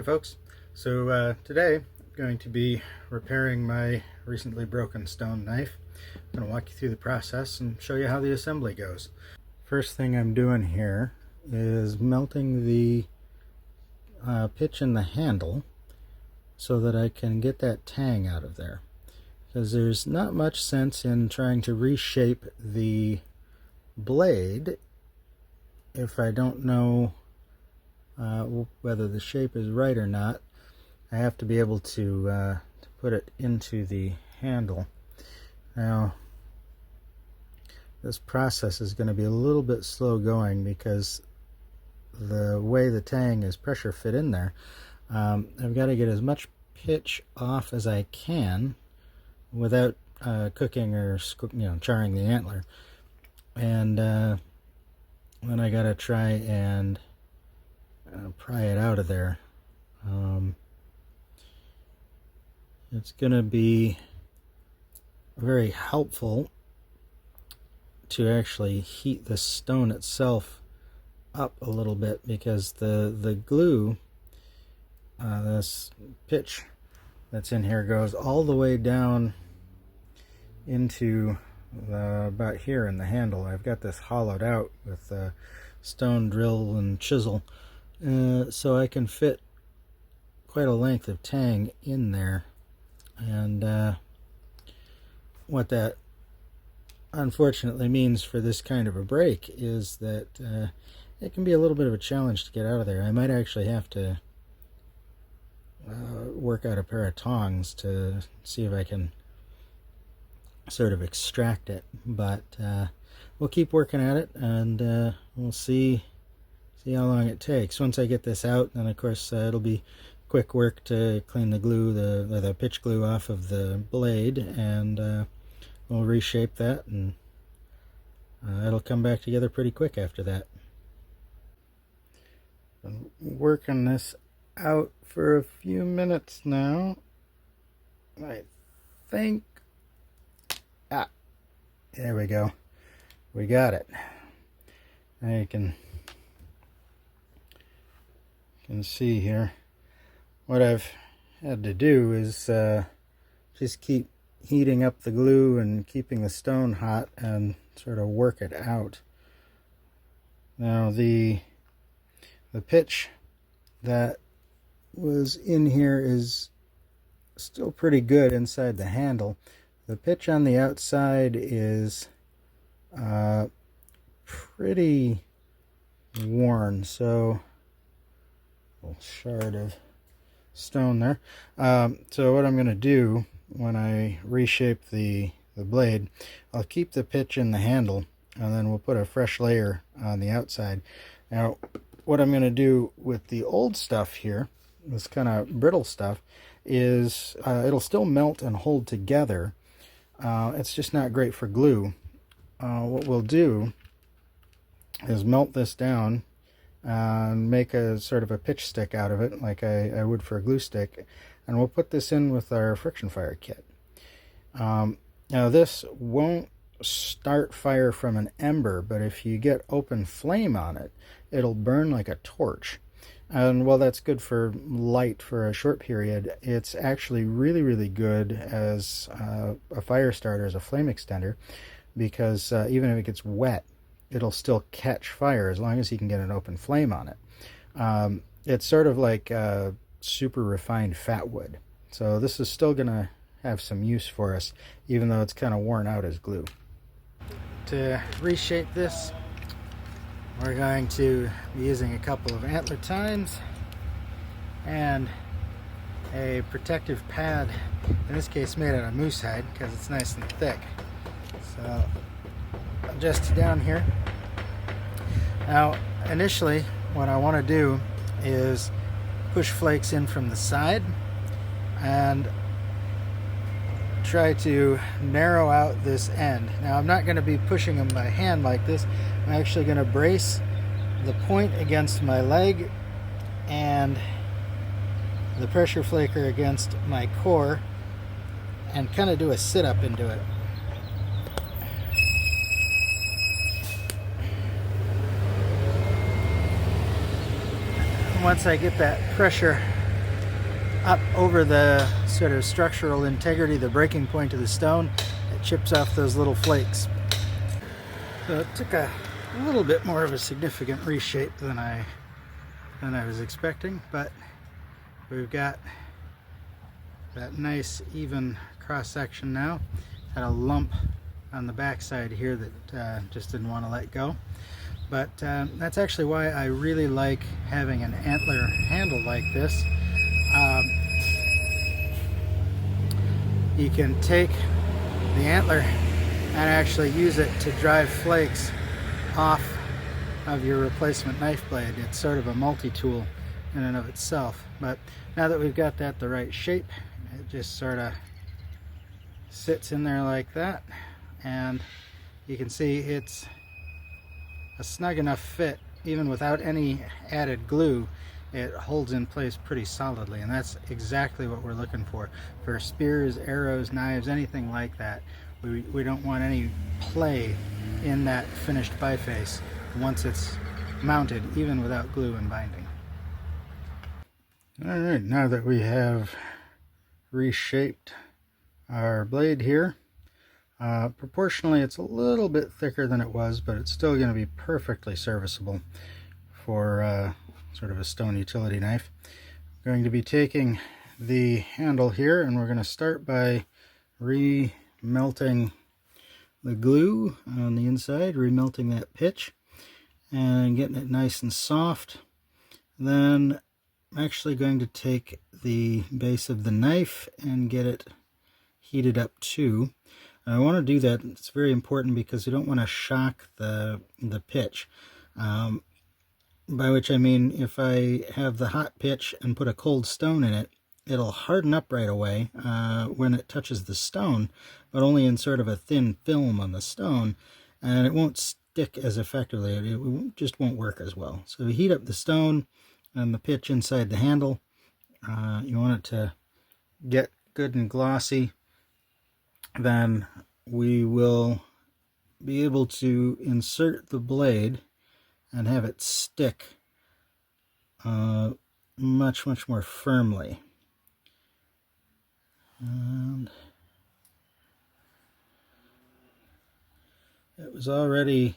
folks. So today I'm going to be repairing my recently broken stone knife. I'm going to walk you through the process and show you how the assembly goes. First thing I'm doing here is melting the pitch in the handle so that I can get that tang out of there, because there's not much sense in trying to reshape the blade if I don't know whether the shape is right or not. I have to be able to put it into the handle. Now, this process is going to be a little bit slow going because the way the tang is pressure fit in there, I've got to get as much pitch off as I can without cooking or charring the antler, and then I got to try and pry it out of there. It's going to be very helpful to actually heat the stone itself up a little bit, because the glue, this pitch that's in here, goes all the way down into about here in the handle. I've got this hollowed out with a stone drill and chisel, so I can fit quite a length of tang in there. And what that unfortunately means for this kind of a break is that it can be a little bit of a challenge to get out of there. I might actually have to work out a pair of tongs to see if I can sort of extract it, but we'll keep working at it, and we'll see how long it takes. Once I get this out, then of course it'll be quick work to clean the glue, the pitch glue off of the blade, and we'll reshape that, and it'll come back together pretty quick after that. Been working this out for a few minutes now. I think, there we go. We got it. Now you can see here. What I've had to do is just keep heating up the glue and keeping the stone hot and sort of work it out. Now the pitch that was in here is still pretty good inside the handle. The pitch on the outside is pretty worn, so a little shard of stone there. So what I'm going to do when I reshape the blade, I'll keep the pitch in the handle, and then we'll put a fresh layer on the outside. Now what I'm going to do with the old stuff here, this kind of brittle stuff, is it'll still melt and hold together. It's just not great for glue. What we'll do is melt this down and make a sort of a pitch stick out of it, like I would for a glue stick, and we'll put this in with our friction fire kit. Now this won't start fire from an ember, but if you get open flame on it, it'll burn like a torch. And while that's good for light for a short period, it's actually really good as a fire starter, as a flame extender, because even if it gets wet, it'll still catch fire as long as you can get an open flame on it. It's sort of like super refined fat wood, so this is still going to have some use for us, even though it's kind of worn out as glue. To reshape this, we're going to be using a couple of antler tines and a protective pad, in this case made out of moose hide because it's nice and thick. So just down here. Now initially what I want to do is push flakes in from the side and try to narrow out this end. Now I'm not going to be pushing them by hand like this. I'm actually going to brace the point against my leg and the pressure flaker against my core and kind of do a sit-up into it. Once I get that pressure up over the sort of structural integrity, the breaking point of the stone, it chips off those little flakes. So it took a little bit more of a significant reshape than I was expecting, but we've got that nice even cross section now. Had a lump on the back side here that just didn't want to let go. But that's actually why I really like having an antler handle like this. You can take the antler and actually use it to drive flakes off of your replacement knife blade. It's sort of a multi-tool in and of itself. But now that we've got that the right shape, it just sort of sits in there like that, and you can see it's a snug enough fit. Even without any added glue, it holds in place pretty solidly, and that's exactly what we're looking for spears, arrows, knives, anything like that. We don't want any play in that finished biface once it's mounted, even without glue and binding. Alright, now that we have reshaped our blade here, proportionally it's a little bit thicker than it was, but it's still going to be perfectly serviceable for sort of a stone utility knife. I'm going to be taking the handle here, and we're going to start by remelting the glue on the inside, remelting that pitch and getting it nice and soft. Then I'm actually going to take the base of the knife and get it heated up too. I want to do that. It's very important because you don't want to shock the pitch. By which I mean, if I have the hot pitch and put a cold stone in it, it'll harden up right away when it touches the stone, but only in sort of a thin film on the stone, and it won't stick as effectively. It just won't work as well. So you heat up the stone and the pitch inside the handle. You want it to get good and glossy. Then we will be able to insert the blade and have it stick much more firmly. And it was already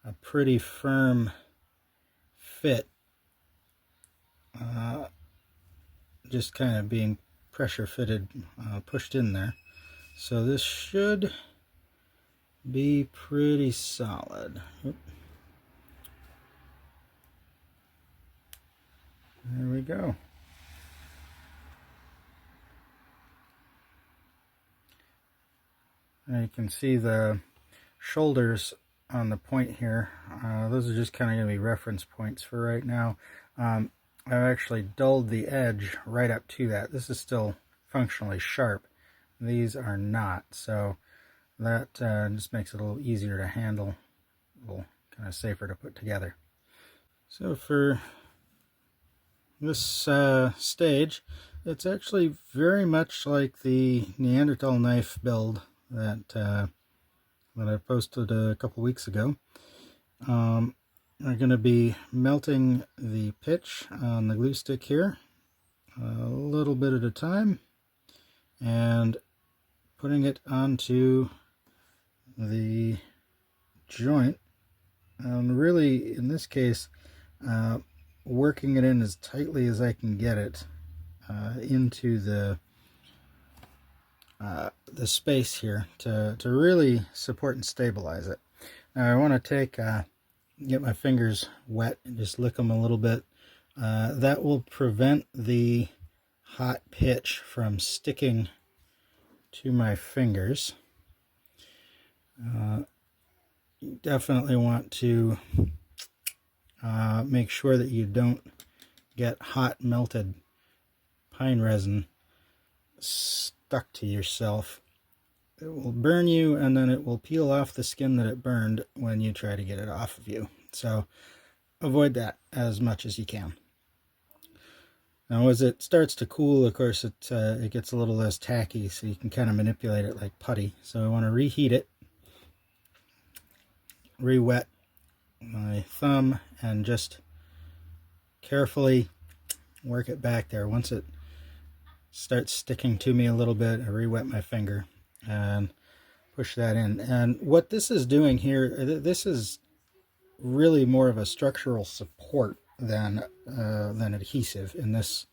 a pretty firm fit, just kind of being pressure fitted, pushed in there. So this should be pretty solid. Oop. There we go. Now you can see the shoulders on the point here. Those are just kind of going to be reference points for right now. I've actually dulled the edge right up to that. This is still functionally sharp. These are not, so that just makes it a little easier to handle, a little kind of safer to put together. So for this stage, it's actually very much like the Neanderthal knife build that I posted a couple weeks ago. I'm going to be melting the pitch on the glue stick here a little bit at a time and putting it onto the joint, and really in this case working it in as tightly as I can get it into the space here to really support and stabilize it. Now I want to take get my fingers wet and just lick them a little bit. That will prevent the hot pitch from sticking to my fingers. You definitely want to make sure that you don't get hot melted pine resin stuck to yourself. It will burn you, and then it will peel off the skin that it burned when you try to get it off of you. So avoid that as much as you can. Now as it starts to cool, of course, it gets a little less tacky, so you can kind of manipulate it like putty. So I want to reheat it, re-wet my thumb, and just carefully work it back there. Once it starts sticking to me a little bit, I re-wet my finger and push that in. And what this is doing here, this is really more of a structural support than adhesive in this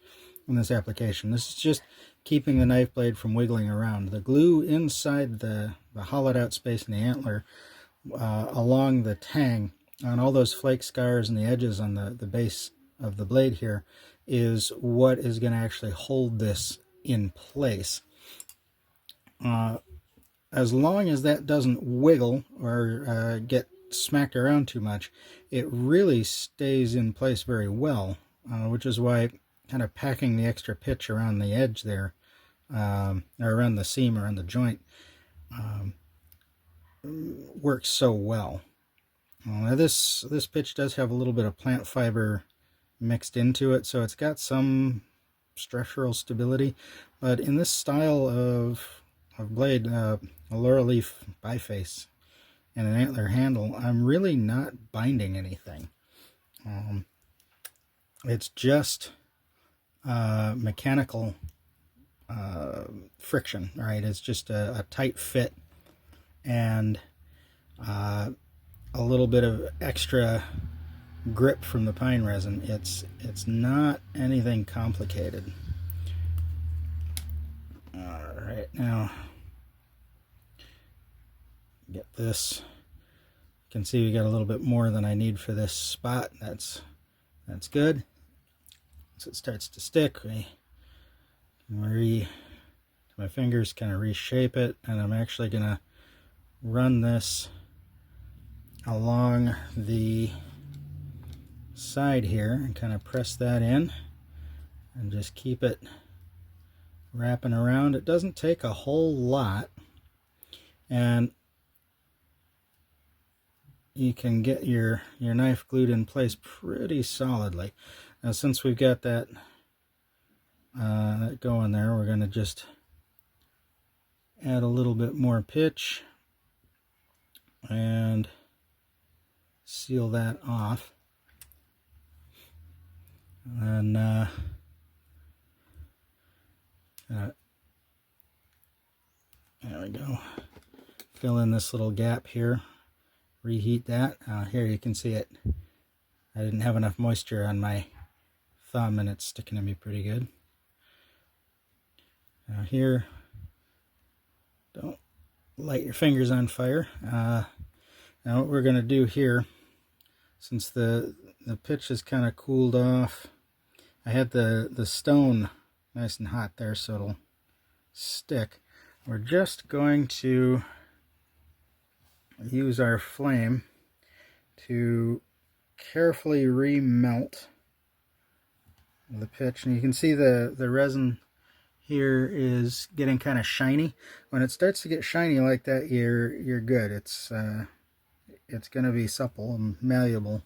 application. This is just keeping the knife blade from wiggling around. The glue inside the hollowed out space in the antler along the tang on all those flake scars and the edges on the base of the blade here is what is going to actually hold this in place. As long as that doesn't wiggle or get smacked around too much, it really stays in place very well, which is why kind of packing the extra pitch around the edge there, or around the seam, around the joint, works so well. Now this pitch does have a little bit of plant fiber mixed into it, so it's got some structural stability, but in this style of blade, a laurel leaf biface and an antler handle, I'm really not binding anything. It's just mechanical friction, right? It's just a tight fit and a little bit of extra grip from the pine resin. It's not anything complicated. All right, now get this. You can see we got a little bit more than I need for this spot. That's good. So it starts to stick, my fingers kind of reshape it, and I'm actually gonna run this along the side here and kind of press that in and just keep it wrapping around. It doesn't take a whole lot, and you can get your knife glued in place pretty solidly. Now, since we've got that going there, we're going to just add a little bit more pitch and seal that off. And there we go. Fill in this little gap here. Reheat that. Here you can see it. I didn't have enough moisture on my thumb and it's sticking to me pretty good. Now here, don't light your fingers on fire. Now what we're going to do here, since the pitch is kind of cooled off, I had the stone nice and hot there so it'll stick. We're just going to use our flame to carefully remelt the pitch, and you can see the resin here is getting kind of shiny. When it starts to get shiny like that, you're good. It's going to be supple and malleable,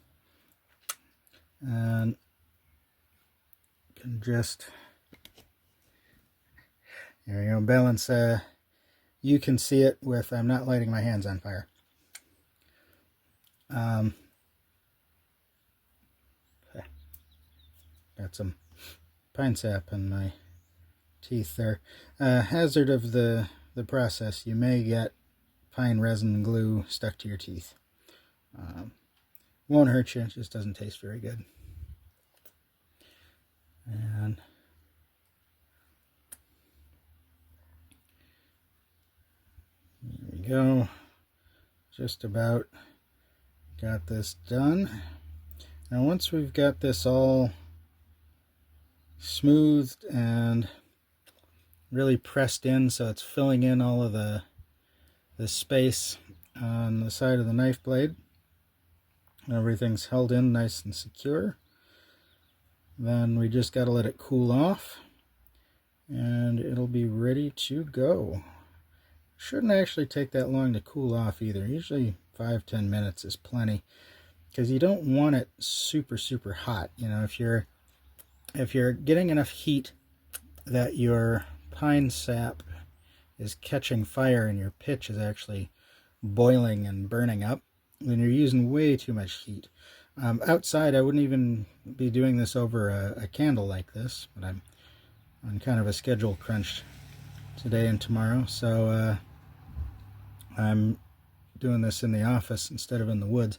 and you can just, there we go, balance. You can see it with, I'm not lighting my hands on fire. Got some pine sap in my teeth there. Hazard of the process, you may get pine resin glue stuck to your teeth. Won't hurt you, it just doesn't taste very good. And there we go. Just about got this done. Now once we've got this all smoothed and really pressed in so it's filling in all of the space on the side of the knife blade, everything's held in nice and secure, then we just got to let it cool off and it'll be ready to go. Shouldn't actually take that long to cool off either. Usually 5-10 minutes is plenty, because you don't want it super hot. You know, if you're getting enough heat that your pine sap is catching fire and your pitch is actually boiling and burning up, then you're using way too much heat. Outside, I wouldn't even be doing this over a candle like this, but on kind of a schedule crunch today and tomorrow, so I'm doing this in the office instead of in the woods.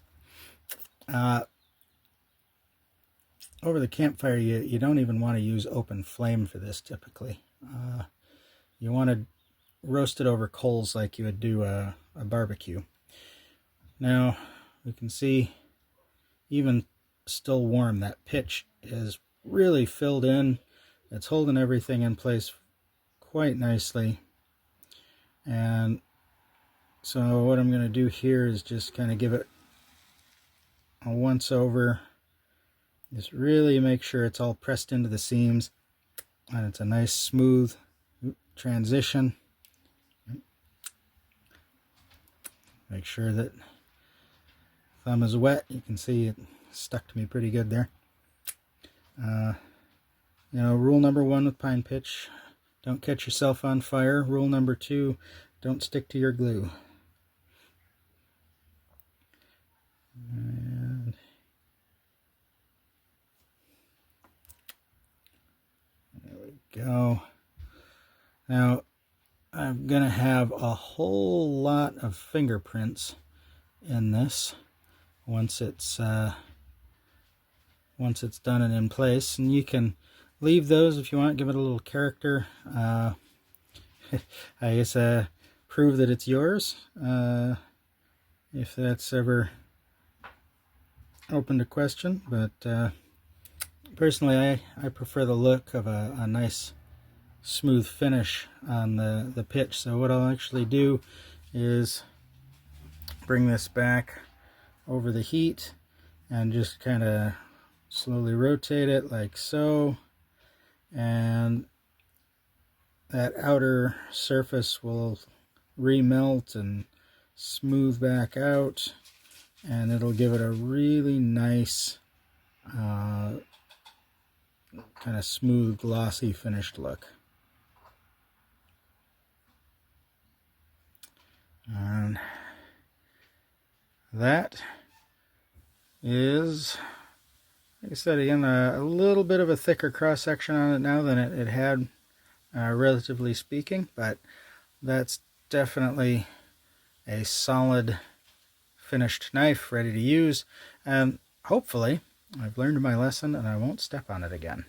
Over the campfire, you don't even want to use open flame for this typically. You want to roast it over coals like you would do a barbecue. Now, we can see, even still warm, that pitch is really filled in. It's holding everything in place quite nicely. And so what I'm going to do here is just kind of give it a once over. Just really make sure it's all pressed into the seams and it's a nice smooth transition. Make sure that thumb is wet. You can see it stuck to me pretty good there. You know, rule number 1 with pine pitch, don't catch yourself on fire. Rule number 2, don't stick to your glue. And there we go. Now, I'm going to have a whole lot of fingerprints in this once it's done and in place, and you can leave those if you want, give it a little character. I guess prove that it's yours, if that's ever open to question. But personally, I prefer the look of a nice smooth finish on the pitch. So what I'll actually do is bring this back over the heat and just kind of slowly rotate it like so, and that outer surface will remelt and smooth back out, and it'll give it a really nice kind of smooth, glossy, finished look. And that is, like I said, again, a little bit of a thicker cross section on it now than it had, relatively speaking, but that's definitely a solid finished knife ready to use, and hopefully I've learned my lesson and I won't step on it again.